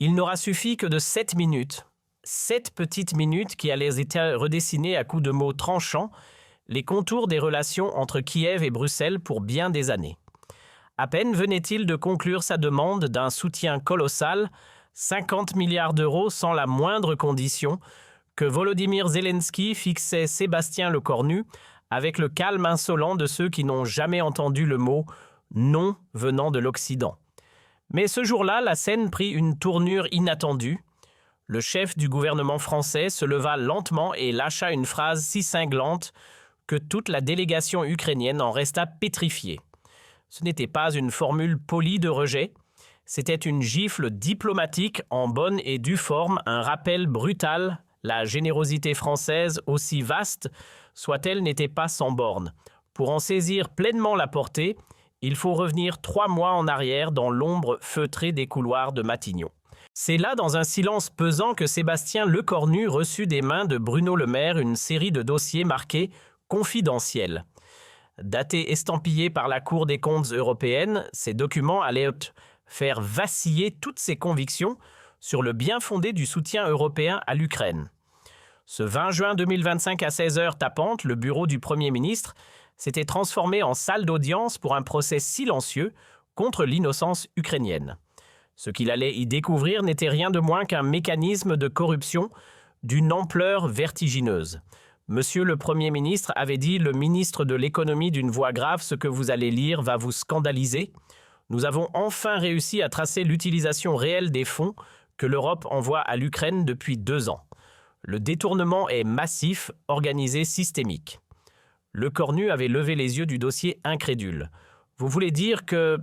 Il n'aura suffi que de 7 minutes. 7 petites minutes qui allaient être redessinées à coups de mots tranchants les contours des relations entre Kiev et Bruxelles pour bien des années. À peine venait-il de conclure sa demande d'un soutien colossal, 50 milliards d'euros sans la moindre condition, que Volodymyr Zelensky fixait Sébastien Lecornu avec le calme insolent de ceux qui n'ont jamais entendu le mot « non » venant de l'Occident. Mais ce jour-là, la scène prit une tournure inattendue. Le chef du gouvernement français se leva lentement et lâcha une phrase si cinglante que toute la délégation ukrainienne en resta pétrifiée. Ce n'était pas une formule polie de rejet, c'était une gifle diplomatique en bonne et due forme, un rappel brutal. La générosité française, aussi vaste soit-elle, n'était pas sans borne. Pour en saisir pleinement la portée, il faut revenir 3 mois en arrière dans l'ombre feutrée des couloirs de Matignon. C'est là, dans un silence pesant, que Sébastien Lecornu reçut des mains de Bruno Le Maire une série de dossiers marqués « confidentiels ». Datés estampillés par la Cour des comptes européenne, ces documents allaient faire vaciller toutes ses convictions sur le bien fondé du soutien européen à l'Ukraine. Ce 20 juin 2025 à 16h tapante, le bureau du Premier ministre s'était transformé en salle d'audience pour un procès silencieux contre l'innocence ukrainienne. Ce qu'il allait y découvrir n'était rien de moins qu'un mécanisme de corruption d'une ampleur vertigineuse. Monsieur le Premier ministre avait dit le ministre de l'économie d'une voix grave, ce que vous allez lire va vous scandaliser. Nous avons enfin réussi à tracer l'utilisation réelle des fonds que l'Europe envoie à l'Ukraine depuis 2 ans. Le détournement est massif, organisé, systémique. Lecornu avait levé les yeux du dossier incrédule. Vous voulez dire que...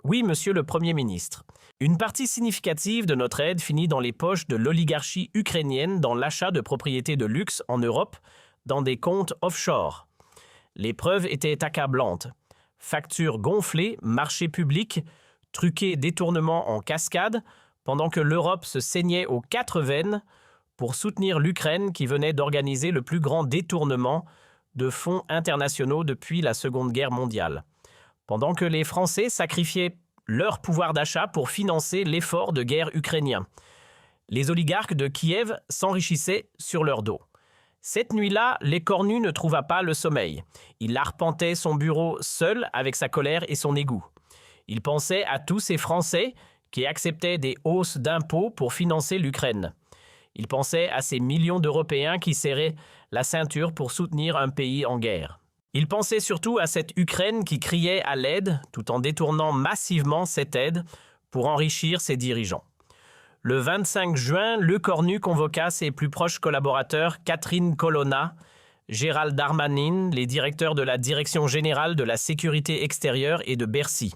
Oui, monsieur le Premier ministre. Une partie significative de notre aide finit dans les poches de l'oligarchie ukrainienne dans l'achat de propriétés de luxe en Europe, dans des comptes offshore. Les preuves étaient accablantes. Factures gonflées, marchés publics, truqués détournements en cascade, pendant que l'Europe se saignait aux 4 veines pour soutenir l'Ukraine qui venait d'organiser le plus grand détournement de fonds internationaux depuis la Seconde Guerre mondiale. Pendant que les Français sacrifiaient leur pouvoir d'achat pour financer l'effort de guerre ukrainien. Les oligarques de Kiev s'enrichissaient sur leur dos. Cette nuit-là, Lecornu ne trouva pas le sommeil. Il arpentait son bureau seul avec sa colère et son dégoût. Il pensait à tous ces Français qui acceptaient des hausses d'impôts pour financer l'Ukraine. Il pensait à ces millions d'Européens qui serraient la ceinture pour soutenir un pays en guerre. Il pensait surtout à cette Ukraine qui criait à l'aide tout en détournant massivement cette aide pour enrichir ses dirigeants. Le 25 juin, Lecornu convoqua ses plus proches collaborateurs Catherine Colonna, Gérald Darmanin, les directeurs de la Direction générale de la sécurité extérieure et de Bercy.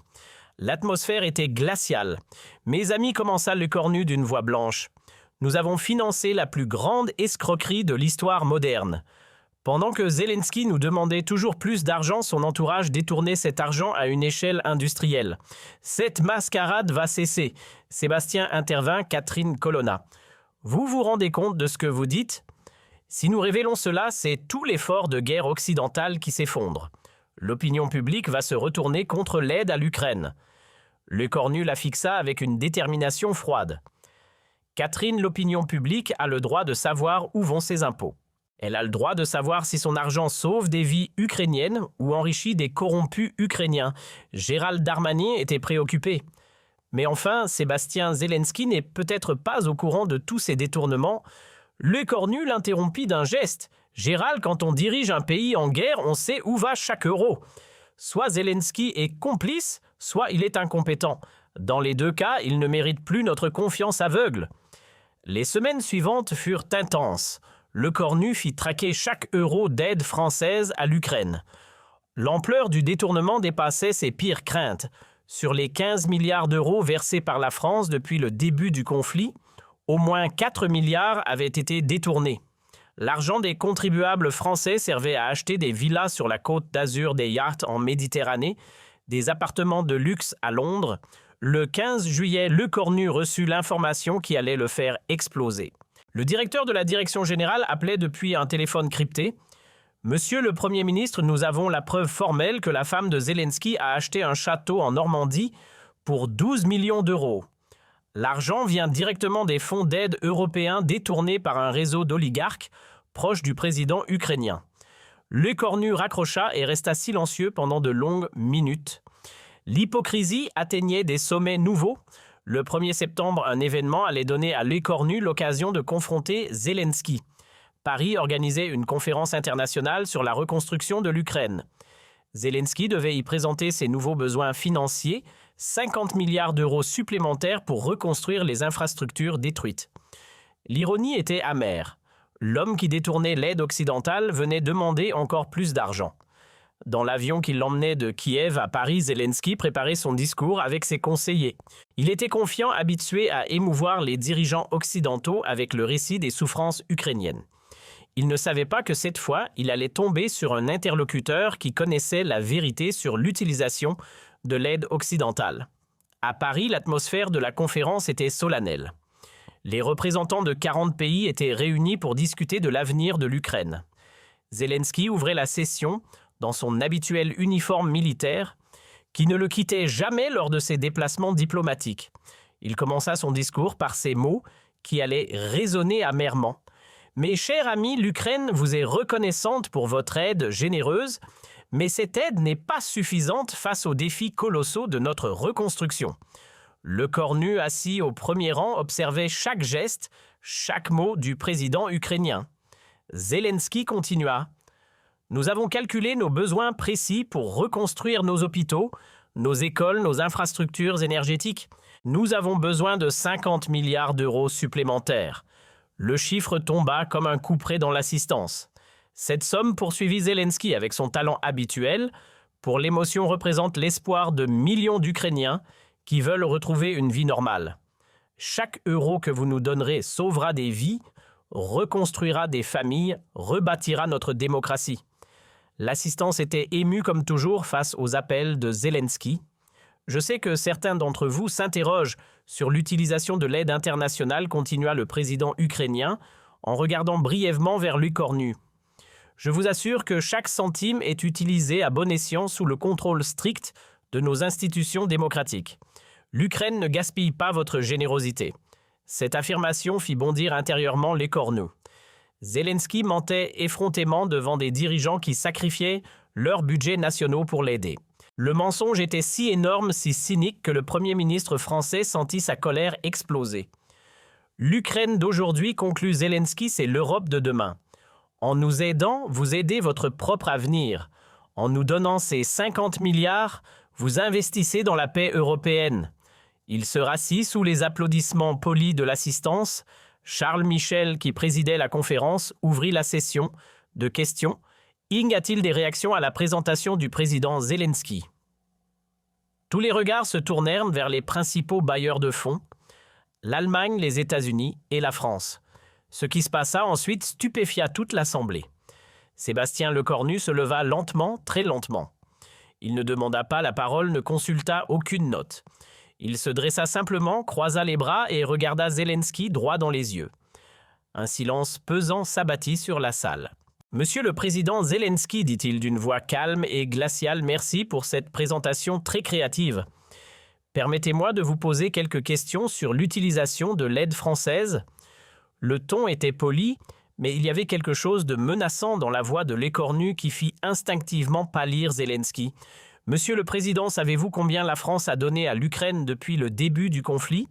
L'atmosphère était glaciale. « Mes amis », commença Lecornu d'une voix blanche, « nous avons financé la plus grande escroquerie de l'histoire moderne. Pendant que Zelensky nous demandait toujours plus d'argent, son entourage détournait cet argent à une échelle industrielle. Cette mascarade va cesser. » Sébastien intervint, Catherine Colonna. « Vous vous rendez compte de ce que vous dites ? Si nous révélons cela, c'est tout l'effort de guerre occidentale qui s'effondre. L'opinion publique va se retourner contre l'aide à l'Ukraine. » Lecornu la fixa avec une détermination froide. « Catherine, l'opinion publique a le droit de savoir où vont ses impôts. Elle a le droit de savoir si son argent sauve des vies ukrainiennes ou enrichit des corrompus ukrainiens. » Gérald Darmanin était préoccupé. Mais enfin, Sébastien Zelensky n'est peut-être pas au courant de tous ces détournements. Lecornu l'interrompit d'un geste. « Gérald, quand on dirige un pays en guerre, on sait où va chaque euro. Soit Zelensky est complice, soit il est incompétent. Dans les 2 cas, il ne mérite plus notre confiance aveugle. » Les semaines suivantes furent intenses. Lecornu fit traquer chaque euro d'aide française à l'Ukraine. L'ampleur du détournement dépassait ses pires craintes. Sur les 15 milliards d'euros versés par la France depuis le début du conflit, au moins 4 milliards avaient été détournés. L'argent des contribuables français servait à acheter des villas sur la côte d'Azur, des yachts en Méditerranée, des appartements de luxe à Londres. Le 15 juillet, Lecornu reçut l'information qui allait le faire exploser. Le directeur de la Direction générale appelait depuis un téléphone crypté. « Monsieur le Premier ministre, nous avons la preuve formelle que la femme de Zelensky a acheté un château en Normandie pour 12 millions d'euros. » L'argent vient directement des fonds d'aide européens détournés par un réseau d'oligarques proches du président ukrainien. L'écornu raccrocha et resta silencieux pendant de longues minutes. L'hypocrisie atteignait des sommets nouveaux. Le 1er septembre, un événement allait donner à l'écornu l'occasion de confronter Zelensky. Paris organisait une conférence internationale sur la reconstruction de l'Ukraine. Zelensky devait y présenter ses nouveaux besoins financiers, 50 milliards d'euros supplémentaires pour reconstruire les infrastructures détruites. L'ironie était amère. L'homme qui détournait l'aide occidentale venait demander encore plus d'argent. Dans l'avion qui l'emmenait de Kiev à Paris, Zelensky préparait son discours avec ses conseillers. Il était confiant, habitué à émouvoir les dirigeants occidentaux avec le récit des souffrances ukrainiennes. Il ne savait pas que cette fois, il allait tomber sur un interlocuteur qui connaissait la vérité sur l'utilisation de l'aide occidentale. À Paris, l'atmosphère de la conférence était solennelle. Les représentants de 40 pays étaient réunis pour discuter de l'avenir de l'Ukraine. Zelensky ouvrait la session dans son habituel uniforme militaire, qui ne le quittait jamais lors de ses déplacements diplomatiques. Il commença son discours par ces mots qui allaient résonner amèrement. « Mes chers amis, l'Ukraine vous est reconnaissante pour votre aide généreuse, mais cette aide n'est pas suffisante face aux défis colossaux de notre reconstruction. » Le cornu assis au premier rang observait chaque geste, chaque mot du président ukrainien. Zelensky continua. « Nous avons calculé nos besoins précis pour reconstruire nos hôpitaux, nos écoles, nos infrastructures énergétiques. Nous avons besoin de 50 milliards d'euros supplémentaires. » Le chiffre tomba comme un couperet dans l'assistance. Cette somme poursuivit Zelensky avec son talent habituel. Pour l'émotion représente l'espoir de millions d'Ukrainiens qui veulent retrouver une vie normale. Chaque euro que vous nous donnerez sauvera des vies, reconstruira des familles, rebâtira notre démocratie. L'assistance était émue comme toujours face aux appels de Zelensky. Je sais que certains d'entre vous s'interrogent sur l'utilisation de l'aide internationale, continua le président ukrainien, en regardant brièvement vers l'écornu. Je vous assure que chaque centime est utilisé à bon escient sous le contrôle strict de nos institutions démocratiques. L'Ukraine ne gaspille pas votre générosité. Cette affirmation fit bondir intérieurement l'écornu. Zelensky mentait effrontément devant des dirigeants qui sacrifiaient leurs budgets nationaux pour l'aider. Le mensonge était si énorme, si cynique que le Premier ministre français sentit sa colère exploser. L'Ukraine d'aujourd'hui, conclut Zelensky, c'est l'Europe de demain. En nous aidant, vous aidez votre propre avenir. En nous donnant ces 50 milliards, vous investissez dans la paix européenne. Il se rassit sous les applaudissements polis de l'assistance. Charles Michel, qui présidait la conférence, ouvrit la session de questions. Y a-t-il des réactions à la présentation du président Zelensky? Tous les regards se tournèrent vers les principaux bailleurs de fonds, l'Allemagne, les États-Unis et la France. Ce qui se passa ensuite stupéfia toute l'Assemblée. Sébastien Lecornu se leva lentement, très lentement. Il ne demanda pas la parole, ne consulta aucune note. Il se dressa simplement, croisa les bras et regarda Zelensky droit dans les yeux. Un silence pesant s'abattit sur la salle. « Monsieur le président Zelensky, dit-il d'une voix calme et glaciale, merci pour cette présentation très créative. Permettez-moi de vous poser quelques questions sur l'utilisation de l'aide française. » Le ton était poli, mais il y avait quelque chose de menaçant dans la voix de l'écornu qui fit instinctivement pâlir Zelensky. « Monsieur le président, savez-vous combien la France a donné à l'Ukraine depuis le début du conflit ?»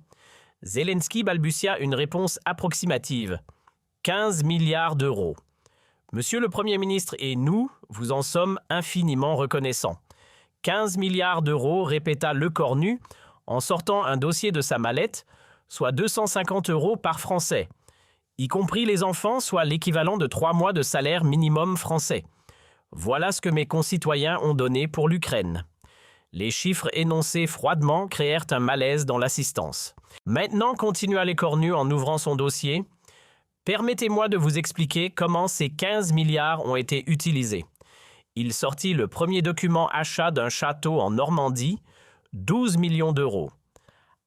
Zelensky balbutia une réponse approximative. « 15 milliards d'euros. » Monsieur le Premier ministre et nous, vous en sommes infiniment reconnaissants. 15 milliards d'euros, répéta Lecornu, en sortant un dossier de sa mallette, soit 250 euros par Français, y compris les enfants, soit l'équivalent de 3 mois de salaire minimum français. Voilà ce que mes concitoyens ont donné pour l'Ukraine. Les chiffres énoncés froidement créèrent un malaise dans l'assistance. Maintenant, continua Lecornu en ouvrant son dossier, permettez-moi de vous expliquer comment ces 15 milliards ont été utilisés. Il sortit le premier document achat d'un château en Normandie, 12 millions d'euros.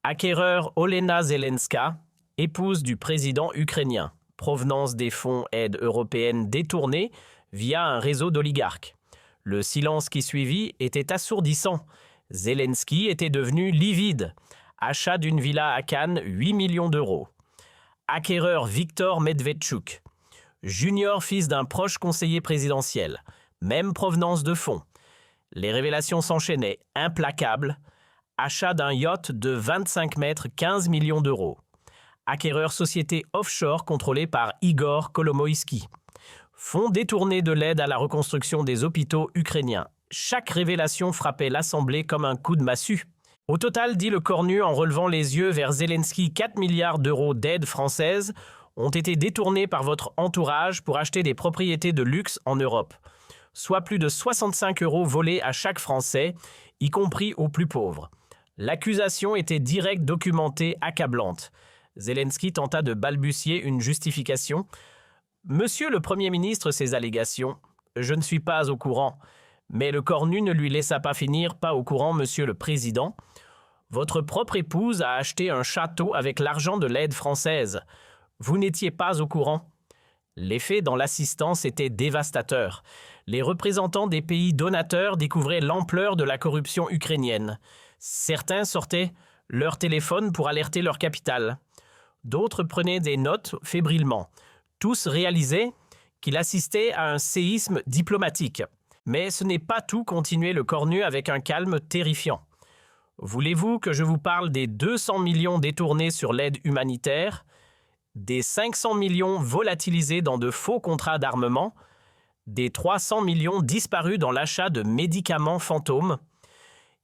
Acquéreur Olena Zelenska, épouse du président ukrainien, provenance des fonds aide européenne détournés via un réseau d'oligarques. Le silence qui suivit était assourdissant. Zelensky était devenu livide. Achat d'une villa à Cannes, 8 millions d'euros. Acquéreur Viktor Medvedchuk. Junior fils d'un proche conseiller présidentiel. Même provenance de fonds. Les révélations s'enchaînaient, implacables. Achat d'un yacht de 25 mètres, 15 millions d'euros. Acquéreur société offshore contrôlée par Igor Kolomoïski. Fonds détournés de l'aide à la reconstruction des hôpitaux ukrainiens. Chaque révélation frappait l'Assemblée comme un coup de massue. Au total, dit le Cornu en relevant les yeux vers Zelensky, 4 milliards d'euros d'aide française ont été détournés par votre entourage pour acheter des propriétés de luxe en Europe. Soit plus de 65 euros volés à chaque Français, y compris aux plus pauvres. L'accusation était directe, documentée, accablante. Zelensky tenta de balbutier une justification. « Monsieur le Premier ministre, ces allégations, je ne suis pas au courant. » Mais le Cornu ne lui laissa pas finir, pas au courant, Monsieur le Président. Votre propre épouse a acheté un château avec l'argent de l'aide française. Vous n'étiez pas au courant. L'effet dans l'assistance était dévastateur. Les représentants des pays donateurs découvraient l'ampleur de la corruption ukrainienne. Certains sortaient leur téléphone pour alerter leur capitale. D'autres prenaient des notes fébrilement. Tous réalisaient qu'il assistait à un séisme diplomatique. Mais ce n'est pas tout, continuait le Cornu avec un calme terrifiant. Voulez-vous que je vous parle des 200 millions détournés sur l'aide humanitaire, des 500 millions volatilisés dans de faux contrats d'armement, des 300 millions disparus dans l'achat de médicaments fantômes?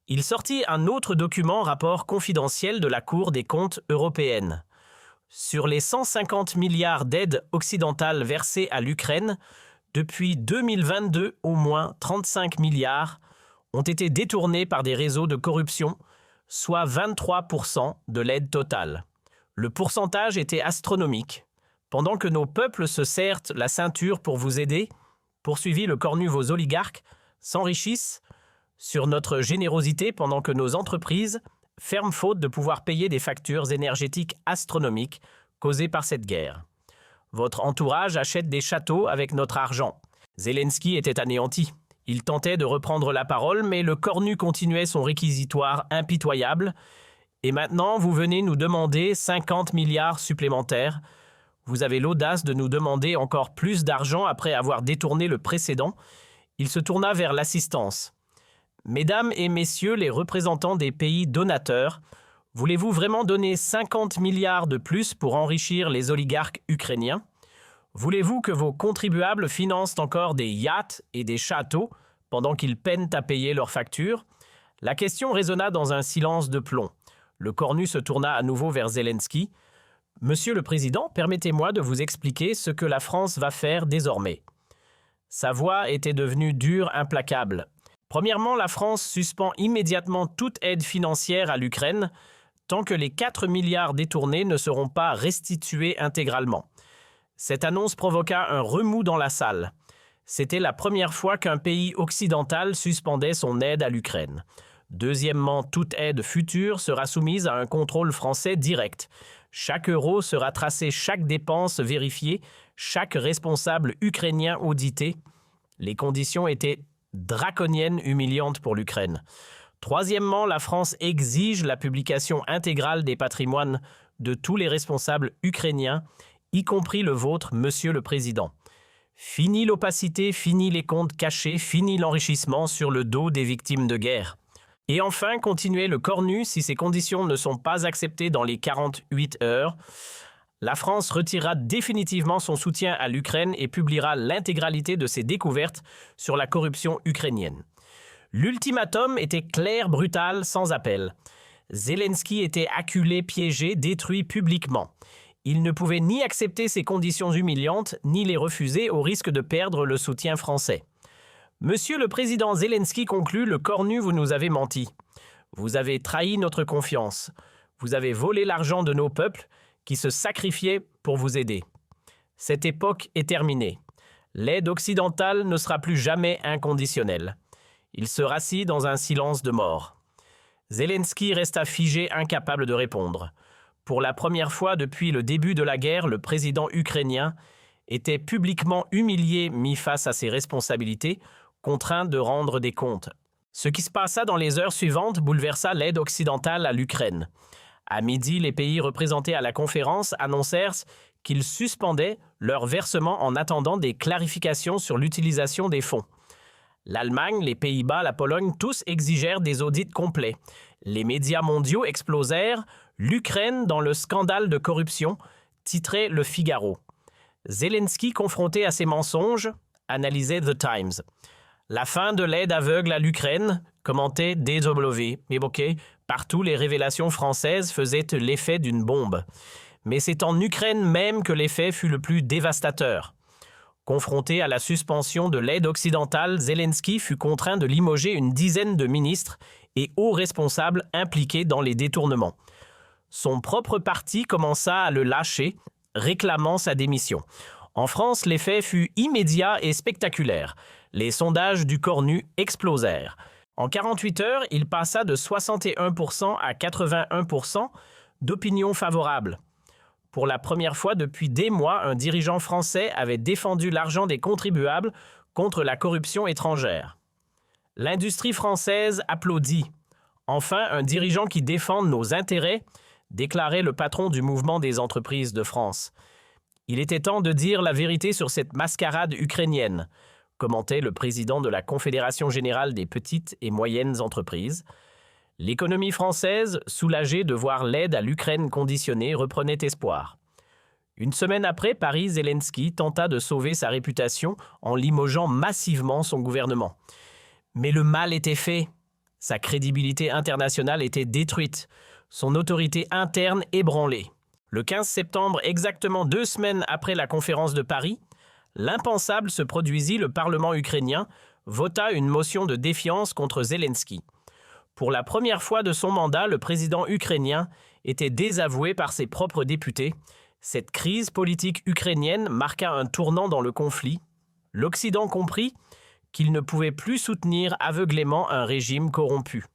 Il sortit un autre document, rapport confidentiel de la Cour des comptes européenne. Sur les 150 milliards d'aides occidentales versées à l'Ukraine, depuis 2022, au moins 35 milliards ont été détournés par des réseaux de corruption, soit 23% de l'aide totale. Le pourcentage était astronomique. Pendant que nos peuples se serrent la ceinture pour vous aider, poursuivit le Cornu, vos oligarques s'enrichissent sur notre générosité pendant que nos entreprises ferment faute de pouvoir payer des factures énergétiques astronomiques causées par cette guerre. Votre entourage achète des châteaux avec notre argent. Zelensky était anéanti. Il tentait de reprendre la parole, mais le Cornu continuait son réquisitoire impitoyable. Et maintenant, vous venez nous demander 50 milliards supplémentaires. Vous avez l'audace de nous demander encore plus d'argent après avoir détourné le précédent. Il se tourna vers l'assistance. Mesdames et messieurs les représentants des pays donateurs, voulez-vous vraiment donner 50 milliards de plus pour enrichir les oligarques ukrainiens? Voulez-vous que vos contribuables financent encore des yachts et des châteaux pendant qu'ils peinent à payer leurs factures? La question résonna dans un silence de plomb. Le Cornu se tourna à nouveau vers Zelensky. « Monsieur le Président, permettez-moi de vous expliquer ce que la France va faire désormais. » Sa voix était devenue dure, implacable. Premièrement, la France suspend immédiatement toute aide financière à l'Ukraine tant que les 4 milliards détournés ne seront pas restitués intégralement. Cette annonce provoqua un remous dans la salle. C'était la première fois qu'un pays occidental suspendait son aide à l'Ukraine. Deuxièmement, toute aide future sera soumise à un contrôle français direct. Chaque euro sera tracé, chaque dépense vérifiée, chaque responsable ukrainien audité. Les conditions étaient draconiennes, humiliantes pour l'Ukraine. Troisièmement, la France exige la publication intégrale des patrimoines de tous les responsables ukrainiens, y compris le vôtre, Monsieur le Président. Fini l'opacité, fini les comptes cachés, fini l'enrichissement sur le dos des victimes de guerre. Et enfin, continuait le Cornu, si ces conditions ne sont pas acceptées dans les 48 heures, la France retirera définitivement son soutien à l'Ukraine et publiera l'intégralité de ses découvertes sur la corruption ukrainienne. L'ultimatum était clair, brutal, sans appel. Zelensky était acculé, piégé, détruit publiquement. Il ne pouvait ni accepter ces conditions humiliantes, ni les refuser au risque de perdre le soutien français. Monsieur le Président Zelensky conclut, le Cornu, vous nous avez menti. Vous avez trahi notre confiance. Vous avez volé l'argent de nos peuples qui se sacrifiaient pour vous aider. Cette époque est terminée. L'aide occidentale ne sera plus jamais inconditionnelle. Il se rassit dans un silence de mort. Zelensky resta figé, incapable de répondre. Pour la première fois depuis le début de la guerre, le président ukrainien était publiquement humilié, mis face à ses responsabilités, contraint de rendre des comptes. Ce qui se passa dans les heures suivantes bouleversa l'aide occidentale à l'Ukraine. À midi, les pays représentés à la conférence annoncèrent qu'ils suspendaient leur versement en attendant des clarifications sur l'utilisation des fonds. L'Allemagne, les Pays-Bas, la Pologne, tous exigèrent des audits complets. Les médias mondiaux explosèrent. L'Ukraine dans le scandale de corruption, titrait Le Figaro. Zelensky, confronté à ces mensonges, analysait The Times. La fin de l'aide aveugle à l'Ukraine, commentait DW. Évoqué, partout les révélations françaises faisaient l'effet d'une bombe. Mais c'est en Ukraine même que l'effet fut le plus dévastateur. Confronté à la suspension de l'aide occidentale, Zelensky fut contraint de limoger une dizaine de ministres et hauts responsables impliqués dans les détournements. Son propre parti commença à le lâcher, réclamant sa démission. En France, l'effet fut immédiat et spectaculaire. Les sondages du Cornu explosèrent. En 48 heures, il passa de 61% à 81% d'opinion favorable. Pour la première fois depuis des mois, un dirigeant français avait défendu l'argent des contribuables contre la corruption étrangère. L'industrie française applaudit. Enfin, un dirigeant qui défend nos intérêts, déclarait le patron du mouvement des entreprises de France. Il était temps de dire la vérité sur cette mascarade ukrainienne, commentait le président de la Confédération générale des petites et moyennes entreprises. L'économie française, soulagée de voir l'aide à l'Ukraine conditionnée, reprenait espoir. Une semaine après, Zelensky tenta de sauver sa réputation en limogeant massivement son gouvernement. Mais le mal était fait. Sa crédibilité internationale était détruite, son autorité interne ébranlée. Le 15 septembre, exactement 2 semaines après la conférence de Paris, l'impensable se produisit, le Parlement ukrainien vota une motion de défiance contre Zelensky. Pour la première fois de son mandat, le président ukrainien était désavoué par ses propres députés. Cette crise politique ukrainienne marqua un tournant dans le conflit. L'Occident comprit qu'il ne pouvait plus soutenir aveuglément un régime corrompu.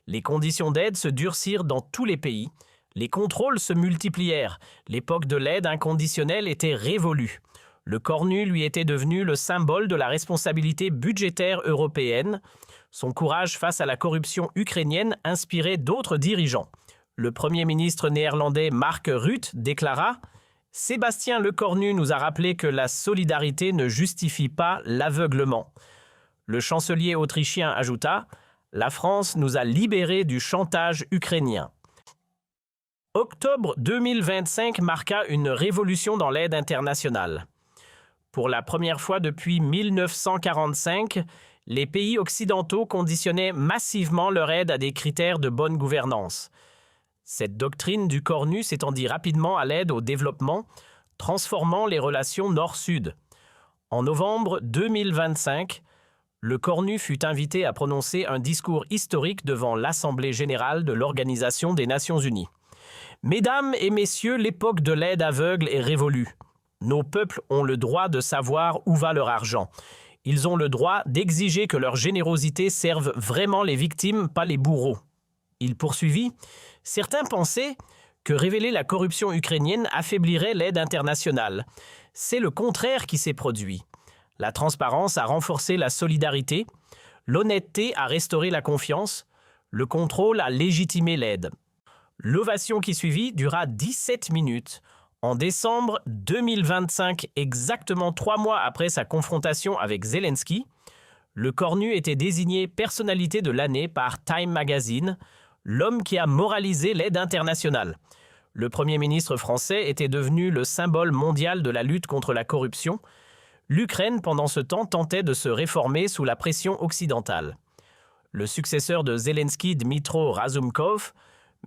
Les conditions d'aide se durcirent dans tous les pays. Les contrôles se multiplièrent. L'époque de l'aide inconditionnelle était révolue. Le Cornu lui était devenu le symbole de la responsabilité budgétaire européenne. Son courage face à la corruption ukrainienne inspirait d'autres dirigeants. Le Premier ministre néerlandais Mark Rutte déclara « Sébastien Lecornu nous a rappelé que la solidarité ne justifie pas l'aveuglement. » Le chancelier autrichien ajouta « La France nous a libérés du chantage ukrainien. » Octobre 2025 marqua une révolution dans l'aide internationale. Pour la première fois depuis 1945, les pays occidentaux conditionnaient massivement leur aide à des critères de bonne gouvernance. Cette doctrine du Cornu s'étendit rapidement à l'aide au développement, transformant les relations nord-sud. En novembre 2025, le Cornu fut invité à prononcer un discours historique devant l'Assemblée générale de l'Organisation des Nations unies. « Mesdames et messieurs, l'époque de l'aide aveugle est révolue. Nos peuples ont le droit de savoir où va leur argent. Ils ont le droit d'exiger que leur générosité serve vraiment les victimes, pas les bourreaux. » Il poursuivit « Certains pensaient que révéler la corruption ukrainienne affaiblirait l'aide internationale. C'est le contraire qui s'est produit. La transparence a renforcé la solidarité, l'honnêteté a restauré la confiance, le contrôle a légitimé l'aide. » L'ovation qui suivit dura 17 minutes. En décembre 2025, exactement 3 mois après sa confrontation avec Zelensky, le Cornu était désigné personnalité de l'année par Time Magazine, l'homme qui a moralisé l'aide internationale. Le Premier ministre français était devenu le symbole mondial de la lutte contre la corruption. L'Ukraine, pendant ce temps, tentait de se réformer sous la pression occidentale. Le successeur de Zelensky, Dmytro Razumkov,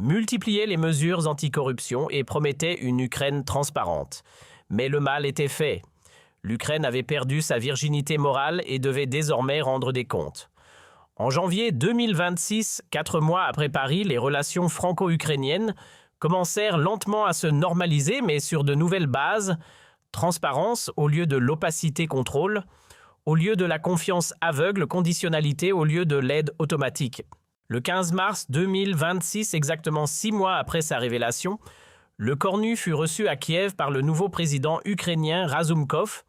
multipliait les mesures anticorruption et promettait une Ukraine transparente. Mais le mal était fait. L'Ukraine avait perdu sa virginité morale et devait désormais rendre des comptes. En janvier 2026, 4 mois après Paris, les relations franco-ukrainiennes commencèrent lentement à se normaliser, mais sur de nouvelles bases. Transparence au lieu de l'opacité-contrôle, au lieu de la confiance aveugle, conditionnalité au lieu de l'aide automatique. Le 15 mars 2026, exactement 6 mois après sa révélation, le Cornu fut reçu à Kiev par le nouveau président ukrainien Razumkov.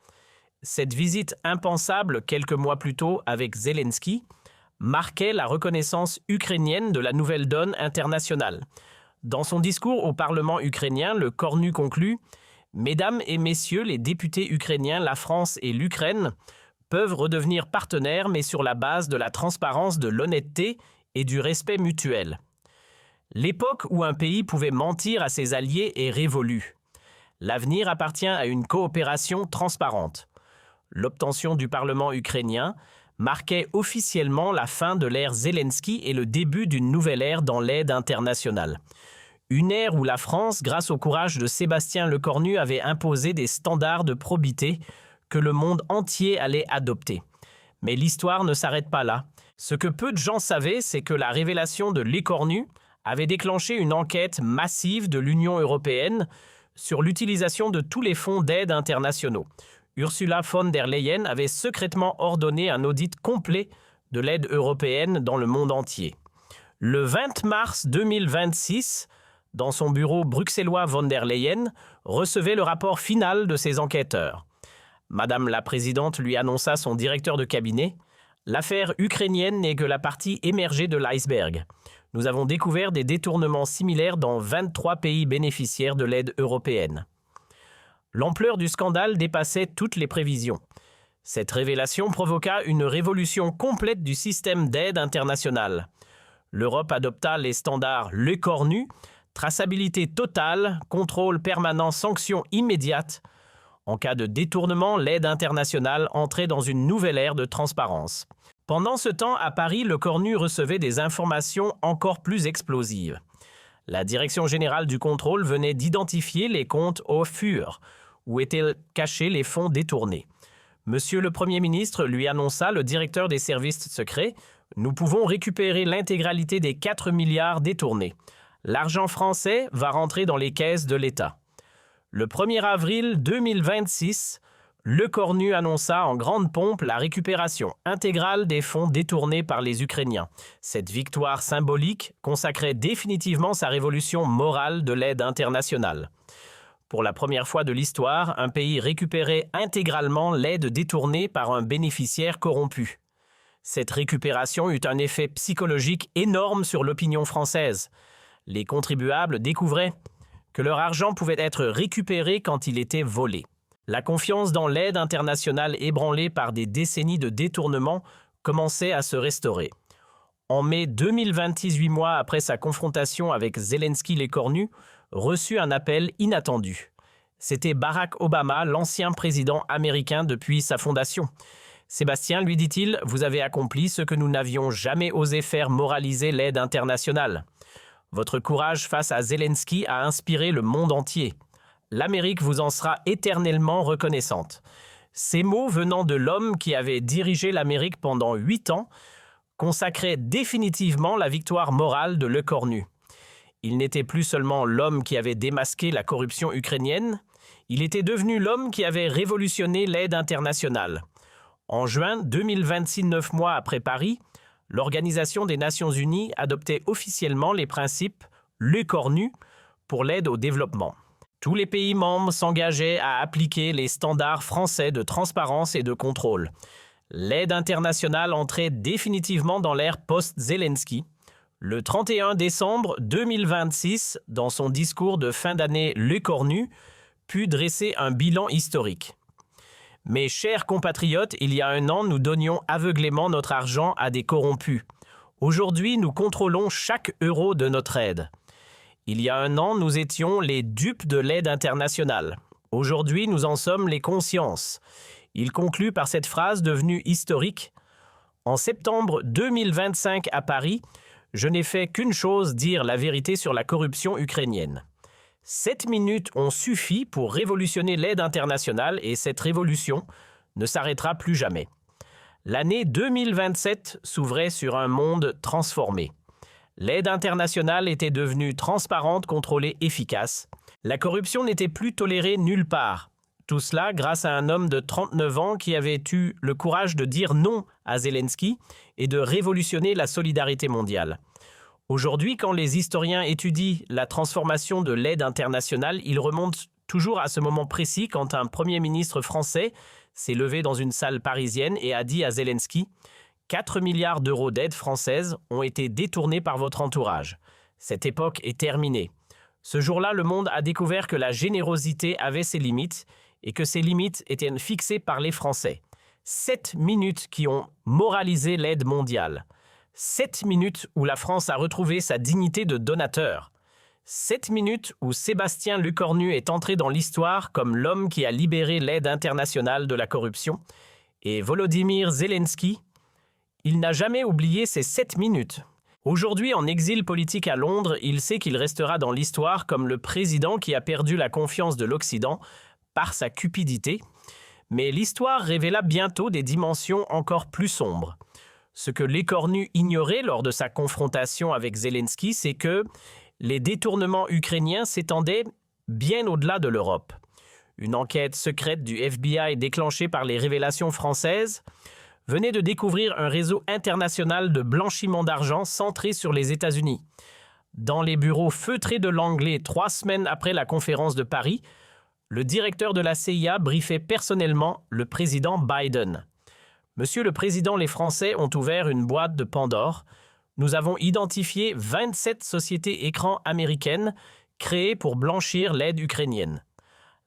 Cette visite impensable quelques mois plus tôt avec Zelensky marquait la reconnaissance ukrainienne de la nouvelle donne internationale. Dans son discours au Parlement ukrainien, le Cornu conclut « Mesdames et messieurs les députés ukrainiens, la France et l'Ukraine peuvent redevenir partenaires, mais sur la base de la transparence, de l'honnêteté et du respect mutuel. L'époque où un pays pouvait mentir à ses alliés est révolue. L'avenir appartient à une coopération transparente. » L'obtention du Parlement ukrainien marquait officiellement la fin de l'ère Zelensky et le début d'une nouvelle ère dans l'aide internationale. Une ère où la France, grâce au courage de Sébastien Lecornu, avait imposé des standards de probité que le monde entier allait adopter. Mais l'histoire ne s'arrête pas là. Ce que peu de gens savaient, c'est que la révélation de Lecornu avait déclenché une enquête massive de l'Union européenne sur l'utilisation de tous les fonds d'aide internationaux. Ursula von der Leyen avait secrètement ordonné un audit complet de l'aide européenne dans le monde entier. Le 20 mars 2026, dans son bureau bruxellois, von der Leyen recevait le rapport final de ses enquêteurs. Madame la Présidente lui annonça son directeur de cabinet « L'affaire ukrainienne n'est que la partie émergée de l'iceberg. Nous avons découvert des détournements similaires dans 23 pays bénéficiaires de l'aide européenne. » L'ampleur du scandale dépassait toutes les prévisions. Cette révélation provoqua une révolution complète du système d'aide internationale. L'Europe adopta les standards Lecornu, traçabilité totale, contrôle permanent, sanctions immédiates. En cas de détournement, l'aide internationale entrait dans une nouvelle ère de transparence. Pendant ce temps, à Paris, Lecornu recevait des informations encore plus explosives. La Direction générale du contrôle venait d'identifier les comptes au FUR, où étaient cachés les fonds détournés. Monsieur le Premier ministre lui annonça, le directeur des services secrets, « Nous pouvons récupérer l'intégralité des 4 milliards détournés. L'argent français va rentrer dans les caisses de l'État. » Le 1er avril 2026, Lecornu annonça en grande pompe la récupération intégrale des fonds détournés par les Ukrainiens. Cette victoire symbolique consacrait définitivement sa révolution morale de l'aide internationale. Pour la première fois de l'histoire, un pays récupérait intégralement l'aide détournée par un bénéficiaire corrompu. Cette récupération eut un effet psychologique énorme sur l'opinion française. Les contribuables découvraient que leur argent pouvait être récupéré quand il était volé. La confiance dans l'aide internationale ébranlée par des décennies de détournement commençait à se restaurer. En mai 2026, 8 mois après sa confrontation avec Zelensky Lecornu, reçut un appel inattendu. C'était Barack Obama, l'ancien président américain depuis sa fondation. « Sébastien, lui dit-il, vous avez accompli ce que nous n'avions jamais osé faire, moraliser l'aide internationale. Votre courage face à Zelensky a inspiré le monde entier. L'Amérique vous en sera éternellement reconnaissante. » Ces mots venant de l'homme qui avait dirigé l'Amérique pendant 8 ans consacraient définitivement la victoire morale de Lecornu. Il n'était plus seulement l'homme qui avait démasqué la corruption ukrainienne, il était devenu l'homme qui avait révolutionné l'aide internationale. En juin 2026, 9 mois après Paris, l'Organisation des Nations Unies adoptait officiellement les principes Lecornu pour l'aide au développement. Tous les pays membres s'engageaient à appliquer les standards français de transparence et de contrôle. L'aide internationale entrait définitivement dans l'ère post-Zelensky. Le 31 décembre 2026, dans son discours de fin d'année, Lecornu put dresser un bilan historique. « Mes chers compatriotes, il y a 1 an, nous donnions aveuglément notre argent à des corrompus. Aujourd'hui, nous contrôlons chaque euro de notre aide. Il y a 1 an, nous étions les dupes de l'aide internationale. Aujourd'hui, nous en sommes les consciences. » Il conclut par cette phrase devenue historique. « En septembre 2025 à Paris, je n'ai fait qu'une chose, dire la vérité sur la corruption ukrainienne. 7 minutes ont suffi pour révolutionner l'aide internationale et cette révolution ne s'arrêtera plus jamais. L'année 2027 s'ouvrait sur un monde transformé. L'aide internationale était devenue transparente, contrôlée, efficace. La corruption n'était plus tolérée nulle part. Tout cela grâce à un homme de 39 ans qui avait eu le courage de dire non à Zelensky et de révolutionner la solidarité mondiale. Aujourd'hui, quand les historiens étudient la transformation de l'aide internationale, ils remontent toujours à ce moment précis quand un Premier ministre français s'est levé dans une salle parisienne et a dit à Zelensky « 4 milliards d'euros d'aide française ont été détournés par votre entourage. Cette époque est terminée. Ce jour-là, le monde a découvert que la générosité avait ses limites et que ces limites étaient fixées par les Français. 7 minutes qui ont moralisé l'aide mondiale. 7 minutes où la France a retrouvé sa dignité de donateur. 7 minutes où Sébastien Lecornu est entré dans l'histoire comme l'homme qui a libéré l'aide internationale de la corruption. Et Volodymyr Zelensky, il n'a jamais oublié ces 7 minutes. Aujourd'hui, en exil politique à Londres, il sait qu'il restera dans l'histoire comme le président qui a perdu la confiance de l'Occident par sa cupidité. Mais l'histoire révéla bientôt des dimensions encore plus sombres. Ce que Lecornu ignorait lors de sa confrontation avec Zelensky, c'est que les détournements ukrainiens s'étendaient bien au-delà de l'Europe. Une enquête secrète du FBI déclenchée par les révélations françaises venait de découvrir un réseau international de blanchiment d'argent centré sur les États-Unis. Dans les bureaux feutrés de Langley 3 semaines après la conférence de Paris, le directeur de la CIA briefait personnellement le président Biden. « Monsieur le Président, les Français ont ouvert une boîte de Pandore. Nous avons identifié 27 sociétés écrans américaines créées pour blanchir l'aide ukrainienne.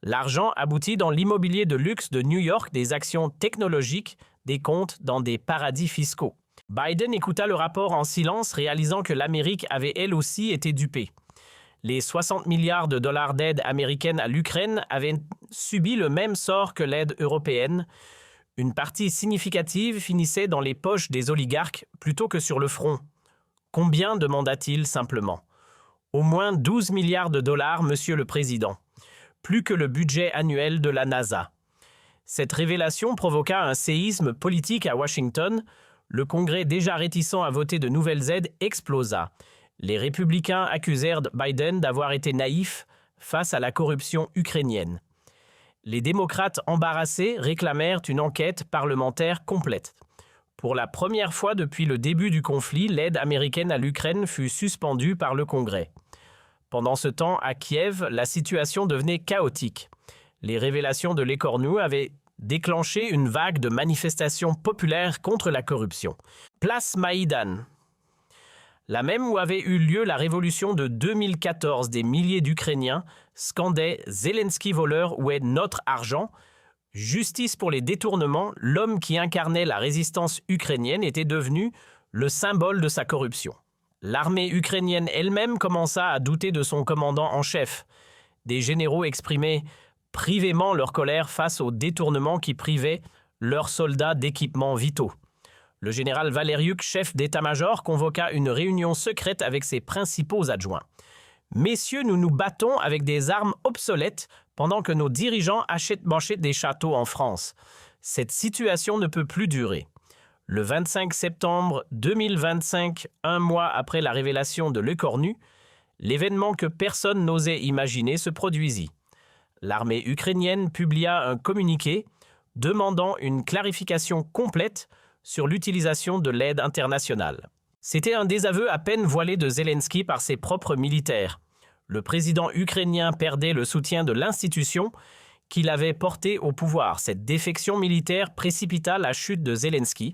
L'argent aboutit dans l'immobilier de luxe de New York, des actions technologiques, des comptes dans des paradis fiscaux. » Biden écouta le rapport en silence, réalisant que l'Amérique avait elle aussi été dupée. Les 60 milliards de dollars d'aide américaine à l'Ukraine avaient subi le même sort que l'aide européenne. Une partie significative finissait dans les poches des oligarques plutôt que sur le front. Combien demanda-t-il simplement? Au moins 12 milliards de dollars, Monsieur le Président. Plus que le budget annuel de la NASA. Cette révélation provoqua un séisme politique à Washington. Le Congrès, déjà réticent à voter de nouvelles aides, explosa. Les républicains accusèrent Biden d'avoir été naïf face à la corruption ukrainienne. Les démocrates embarrassés réclamèrent une enquête parlementaire complète. Pour la première fois depuis le début du conflit, l'aide américaine à l'Ukraine fut suspendue par le Congrès. Pendant ce temps, à Kiev, la situation devenait chaotique. Les révélations de Lecornu avaient déclenché une vague de manifestations populaires contre la corruption. Place Maïdan. La même où avait eu lieu la révolution de 2014, des milliers d'Ukrainiens scandaient « Zelensky voleur, où est notre argent ?» Justice pour les détournements, l'homme qui incarnait la résistance ukrainienne était devenu le symbole de sa corruption. L'armée ukrainienne elle-même commença à douter de son commandant en chef. Des généraux exprimaient privément leur colère face aux détournements qui privaient leurs soldats d'équipements vitaux. Le général Valeriuk, chef d'état-major, convoqua une réunion secrète avec ses principaux adjoints. « Messieurs, nous nous battons avec des armes obsolètes pendant que nos dirigeants achètent des châteaux en France. Cette situation ne peut plus durer. » Le 25 septembre 2025, un mois après la révélation de Lecornu, l'événement que personne n'osait imaginer se produisit. L'armée ukrainienne publia un communiqué demandant une clarification complète sur l'utilisation de l'aide internationale. C'était un désaveu à peine voilé de Zelensky par ses propres militaires. Le président ukrainien perdait le soutien de l'institution qu'il avait porté au pouvoir. Cette défection militaire précipita la chute de Zelensky.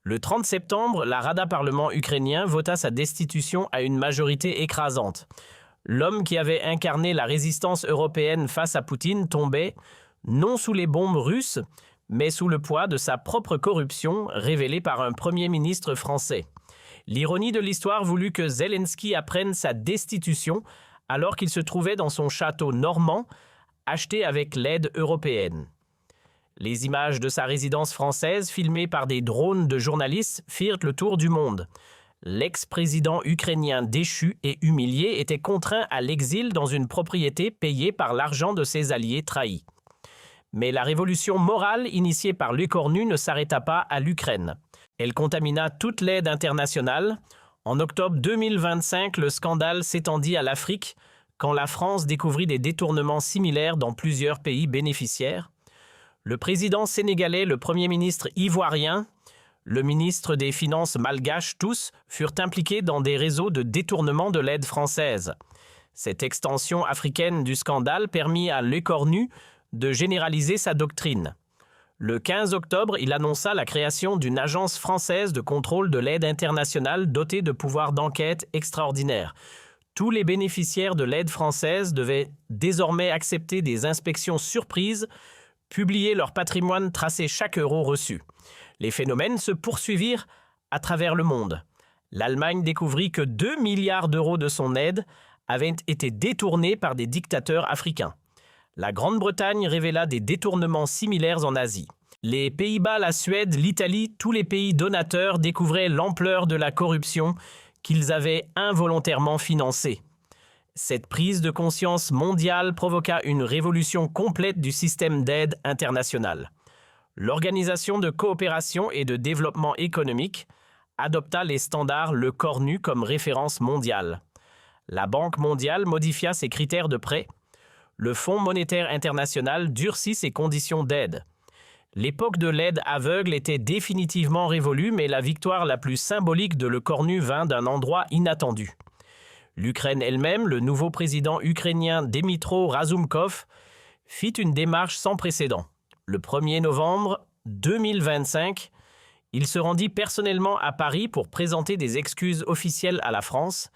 Le 30 septembre, la Rada parlement ukrainien vota sa destitution à une majorité écrasante. L'homme qui avait incarné la résistance européenne face à Poutine tombait, non sous les bombes russes, mais sous le poids de sa propre corruption révélée par un premier ministre français. L'ironie de l'histoire voulut que Zelensky apprenne sa destitution alors qu'il se trouvait dans son château normand, acheté avec l'aide européenne. Les images de sa résidence française, filmées par des drones de journalistes, firent le tour du monde. L'ex-président ukrainien déchu et humilié était contraint à l'exil dans une propriété payée par l'argent de ses alliés trahis. Mais la révolution morale initiée par Lecornu ne s'arrêta pas à l'Ukraine. Elle contamina toute l'aide internationale. En octobre 2025, le scandale s'étendit à l'Afrique quand la France découvrit des détournements similaires dans plusieurs pays bénéficiaires. Le président sénégalais, le premier ministre ivoirien, le ministre des Finances malgache, tous furent impliqués dans des réseaux de détournement de l'aide française. Cette extension africaine du scandale permit à Lecornu de généraliser sa doctrine. Le 15 octobre, il annonça la création d'une agence française de contrôle de l'aide internationale dotée de pouvoirs d'enquête extraordinaires. Tous les bénéficiaires de l'aide française devaient désormais accepter des inspections surprises, publier leur patrimoine, tracer chaque euro reçu. Les phénomènes se poursuivirent à travers le monde. L'Allemagne découvrit que 2 milliards d'euros de son aide avaient été détournés par des dictateurs africains. La Grande-Bretagne révéla des détournements similaires en Asie. Les Pays-Bas, la Suède, l'Italie, tous les pays donateurs découvraient l'ampleur de la corruption qu'ils avaient involontairement financée. Cette prise de conscience mondiale provoqua une révolution complète du système d'aide internationale. L'Organisation de coopération et de développement économique adopta les standards Le Cornu comme référence mondiale. La Banque mondiale modifia ses critères de prêt. Le Fonds monétaire international durcit ses conditions d'aide. L'époque de l'aide aveugle était définitivement révolue, mais la victoire la plus symbolique de Le Cornu vint d'un endroit inattendu. L'Ukraine elle-même, le nouveau président ukrainien Dmytro Razumkov, fit une démarche sans précédent. Le 1er novembre 2025, il se rendit personnellement à Paris pour présenter des excuses officielles à la France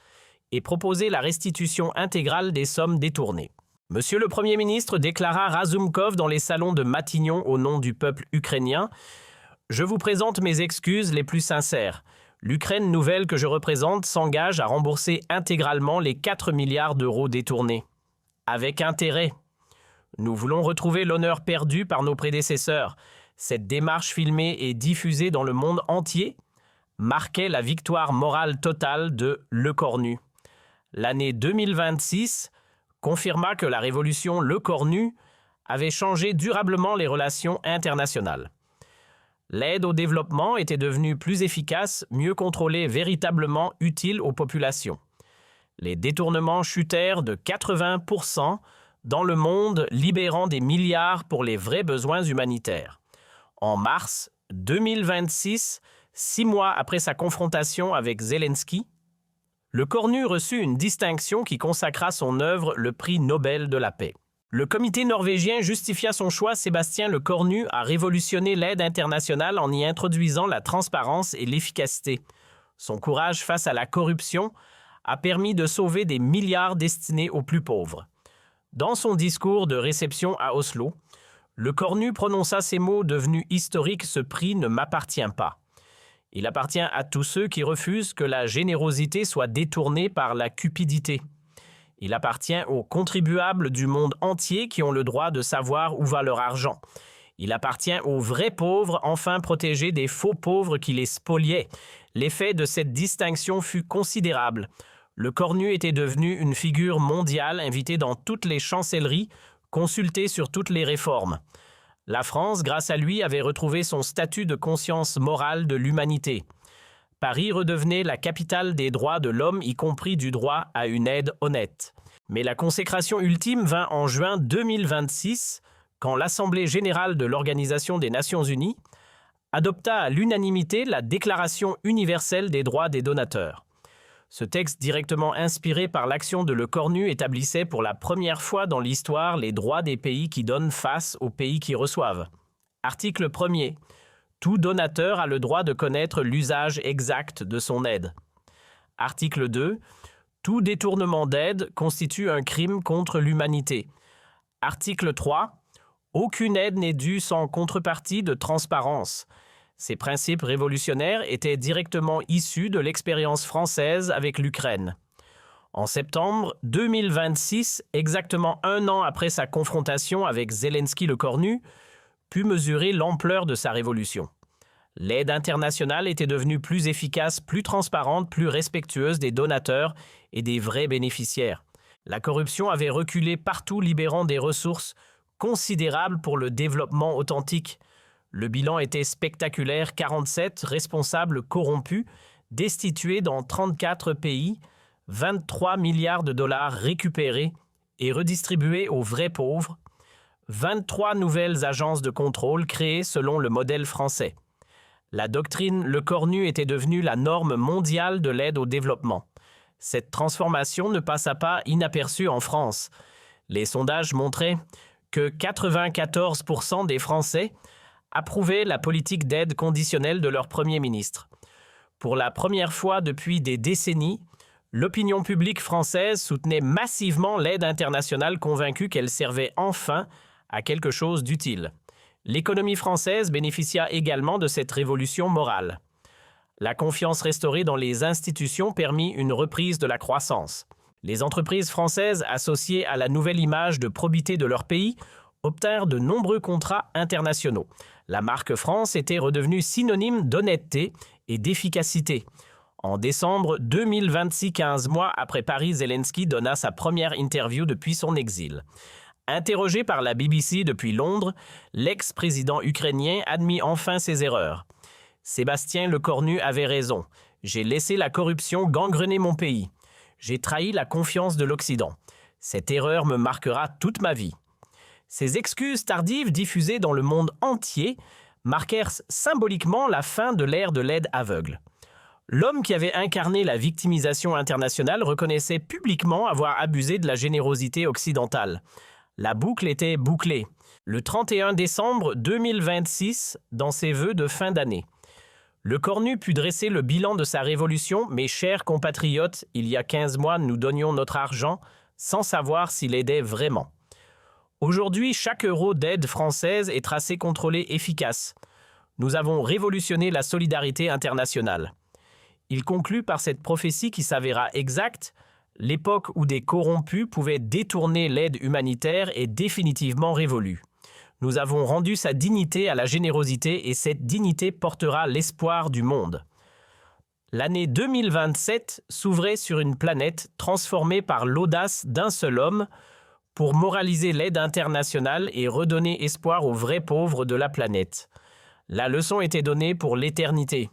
et proposer la restitution intégrale des sommes détournées. Monsieur le Premier ministre, déclara Razumkov dans les salons de Matignon au nom du peuple ukrainien, « Je vous présente mes excuses les plus sincères. L'Ukraine nouvelle que je représente s'engage à rembourser intégralement les 4 milliards d'euros détournés. Avec intérêt. Nous voulons retrouver l'honneur perdu par nos prédécesseurs. Cette démarche filmée et diffusée dans le monde entier marquait la victoire morale totale de Le Cornu. L'année 2026 confirma que la révolution Le Cornu avait changé durablement les relations internationales. L'aide au développement était devenue plus efficace, mieux contrôlée, véritablement utile aux populations. Les détournements chutèrent de 80% dans le monde, libérant des milliards pour les vrais besoins humanitaires. En mars 2026, 6 mois après sa confrontation avec Zelensky, Le Cornu reçut une distinction qui consacra son œuvre, le prix Nobel de la paix. Le comité norvégien justifia son choix. Sébastien Le Cornu a révolutionné l'aide internationale en y introduisant la transparence et l'efficacité. Son courage face à la corruption a permis de sauver des milliards destinés aux plus pauvres. Dans son discours de réception à Oslo, Le Cornu prononça ces mots devenus historiques: « Ce prix ne m'appartient pas. Il appartient à tous ceux qui refusent que la générosité soit détournée par la cupidité. Il appartient aux contribuables du monde entier qui ont le droit de savoir où va leur argent. Il appartient aux vrais pauvres, enfin protégés des faux pauvres qui les spoliaient. L'effet de cette distinction fut considérable. Le Cornu était devenu une figure mondiale invitée dans toutes les chancelleries, consultée sur toutes les réformes. La France, grâce à lui, avait retrouvé son statut de conscience morale de l'humanité. Paris redevenait la capitale des droits de l'homme, y compris du droit à une aide honnête. Mais la consécration ultime vint en juin 2026, quand l'Assemblée générale de l'Organisation des Nations unies adopta à l'unanimité la Déclaration universelle des droits des donateurs. Ce texte, directement inspiré par l'action de Le Cornu, établissait pour la première fois dans l'histoire les droits des pays qui donnent face aux pays qui reçoivent. Article 1er. Tout donateur a le droit de connaître l'usage exact de son aide. Article 2. Tout détournement d'aide constitue un crime contre l'humanité. Article 3. Aucune aide n'est due sans contrepartie de transparence. Ces principes révolutionnaires étaient directement issus de l'expérience française avec l'Ukraine. En septembre 2026, exactement 1 an après sa confrontation avec Zelensky Le Cornu, put mesurer l'ampleur de sa révolution. L'aide internationale était devenue plus efficace, plus transparente, plus respectueuse des donateurs et des vrais bénéficiaires. La corruption avait reculé partout, libérant des ressources considérables pour le développement authentique. Le bilan était spectaculaire: 47 responsables corrompus, destitués dans 34 pays, 23 milliards de dollars récupérés et redistribués aux vrais pauvres, 23 nouvelles agences de contrôle créées selon le modèle français. La doctrine Le Cornu était devenue la norme mondiale de l'aide au développement. Cette transformation ne passa pas inaperçue en France. Les sondages montraient que 94% des Français approuvaient la politique d'aide conditionnelle de leur Premier ministre. Pour la première fois depuis des décennies, l'opinion publique française soutenait massivement l'aide internationale, convaincue qu'elle servait enfin à quelque chose d'utile. L'économie française bénéficia également de cette révolution morale. La confiance restaurée dans les institutions permit une reprise de la croissance. Les entreprises françaises, associées à la nouvelle image de probité de leur pays, obtinrent de nombreux contrats internationaux. La marque France était redevenue synonyme d'honnêteté et d'efficacité. En décembre 2026, 15 mois après Paris, Zelensky donna sa première interview depuis son exil. Interrogé par la BBC depuis Londres, l'ex-président ukrainien admit enfin ses erreurs. Sébastien Lecornu avait raison. J'ai laissé la corruption gangrener mon pays. J'ai trahi la confiance de l'Occident. Cette erreur me marquera toute ma vie. Ces excuses tardives diffusées dans le monde entier marquèrent symboliquement la fin de l'ère de l'aide aveugle. L'homme qui avait incarné la victimisation internationale reconnaissait publiquement avoir abusé de la générosité occidentale. La boucle était bouclée. Le 31 décembre 2026, dans ses vœux de fin d'année. Lecornu put dresser le bilan de sa révolution, mais chers compatriotes, il y a 15 mois, nous donnions notre argent sans savoir s'il aidait vraiment. Aujourd'hui, chaque euro d'aide française est tracé, contrôlé, efficace. Nous avons révolutionné la solidarité internationale. Il conclut par cette prophétie qui s'avéra exacte: l'époque où des corrompus pouvaient détourner l'aide humanitaire est définitivement révolue. Nous avons rendu sa dignité à la générosité et cette dignité portera l'espoir du monde. L'année 2027 s'ouvrait sur une planète transformée par l'audace d'un seul homme pour moraliser l'aide internationale et redonner espoir aux vrais pauvres de la planète. La leçon était donnée pour l'éternité.